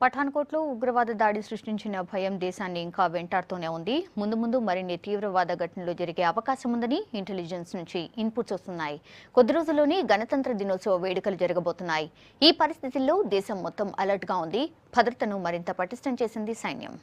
పఠాన్కోట్లో ఉగ్రవాద దాడి సృష్టించిన భయం దేశాన్ని ఇంకా వెంటాడుతూనే ఉంది. ముందు మరిన్ని తీవ్రవాద ఘటనలు జరిగే అవకాశం ఉందని ఇంటెలిజెన్స్ నుంచి ఇన్పుట్స్ వస్తున్నాయి. కొద్ది రోజుల్లోనే గణతంత్ర దినోత్సవ వేడుకలు జరగబోతున్నాయి. ఈ పరిస్థితుల్లో దేశం మొత్తం అలర్ట్గా ఉంది. భద్రతను మరింత పటిష్టం చేసింది సైన్యం.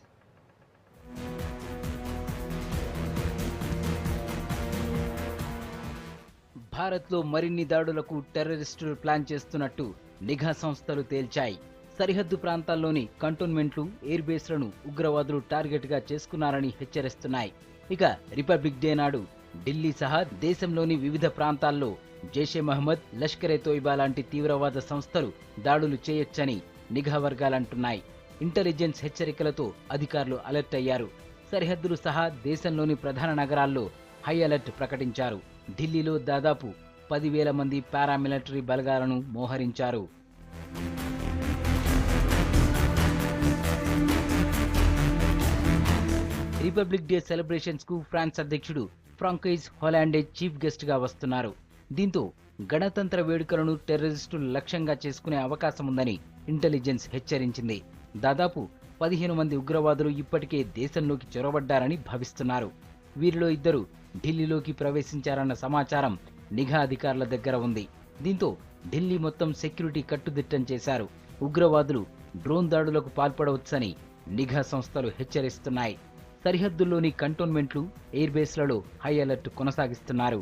భారత్లో మరిన్ని దాడులకు టెర్రరిస్టులు ప్లాన్ చేస్తున్నట్టు నిఘా సంస్థలు తేల్చాయి. సరిహద్దు ప్రాంతాల్లోని కంటోన్మెంట్లు, ఎయిర్ బేస్లను ఉగ్రవాదులు టార్గెట్గా చేసుకున్నారని హెచ్చరిస్తున్నాయి. ఇక రిపబ్లిక్ డే నాడు ఢిల్లీ సహా దేశంలోని వివిధ ప్రాంతాల్లో జైషే మహమ్మద్, లష్కరే తోయిబా లాంటి తీవ్రవాద సంస్థలు దాడులు చేయొచ్చని నిఘా వర్గాలంటున్నాయి. ఇంటెలిజెన్స్ హెచ్చరికలతో అధికారులు అలర్ట్ అయ్యారు. సరిహద్దులు సహా దేశంలోని ప్రధాన నగరాల్లో హై అలర్ట్ ప్రకటించారు. ఢిల్లీలో దాదాపు 10,000 మంది పారామిలిటరీ బలగాలను మోహరించారు. రిపబ్లిక్ డే సెలబ్రేషన్స్ కు ఫ్రాన్స్ అధ్యక్షుడు ఫ్రాంకోయిస్ హాలాండే చీఫ్ గెస్ట్ గా వస్తున్నారు. దీంతో గణతంత్ర వేడుకలను టెర్రరిస్టులు లక్ష్యంగా చేసుకునే అవకాశం ఉందని ఇంటెలిజెన్స్ హెచ్చరించింది. దాదాపు 15 మంది ఉగ్రవాదులు ఇప్పటికే దేశంలోకి చొరబడ్డారని భావిస్తున్నారు. వీరిలో 2 ఢిల్లీలోకి ప్రవేశించారన్న సమాచారం నిఘా అధికారుల దగ్గర ఉంది. దీంతో ఢిల్లీ మొత్తం సెక్యూరిటీ కట్టుదిట్టం చేశారు. ఉగ్రవాదులు డ్రోన్ దాడులకు పాల్పడవచ్చని నిఘా సంస్థలు హెచ్చరిస్తున్నాయి. సరిహద్దుల్లోని కంటోన్మెంట్లు, ఎయిర్ బేస్లలో హై అలర్ట్ కొనసాగిస్తున్నారు.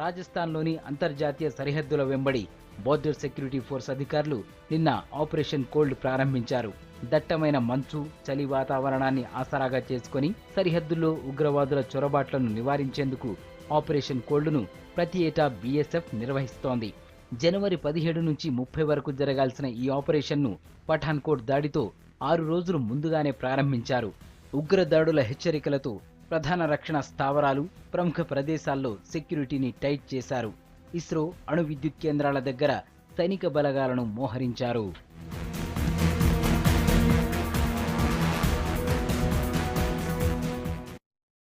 రాజస్థాన్లోని అంతర్జాతీయ సరిహద్దుల వెంబడి బోర్డర్ సెక్యూరిటీ ఫోర్స్ అధికారులు నిన్న ఆపరేషన్ కోల్డ్ ప్రారంభించారు. దట్టమైన మంచు, చలి వాతావరణాన్ని ఆసరాగా చేసుకుని సరిహద్దుల్లో ఉగ్రవాదుల చొరబాట్లను నివారించేందుకు ఆపరేషన్ కోల్డ్ను ప్రతి ఏటా బీఎస్ఎఫ్ నిర్వహిస్తోంది. జనవరి 17 నుంచి 30 వరకు జరగాల్సిన ఈ ఆపరేషన్ను పఠాన్కోట్ దాడితో 6 రోజులు ముందుగానే ప్రారంభించారు. ఉగ్రదాడుల హెచ్చరికలతో ప్రధాన రక్షణ స్థావరాలు, ప్రముఖ ప్రదేశాల్లో సెక్యూరిటీని టైట్ చేశారు. ఇస్రో, అణు విద్యుత్ కేంద్రాల దగ్గర సైనిక బలగాలను మోహరించారు.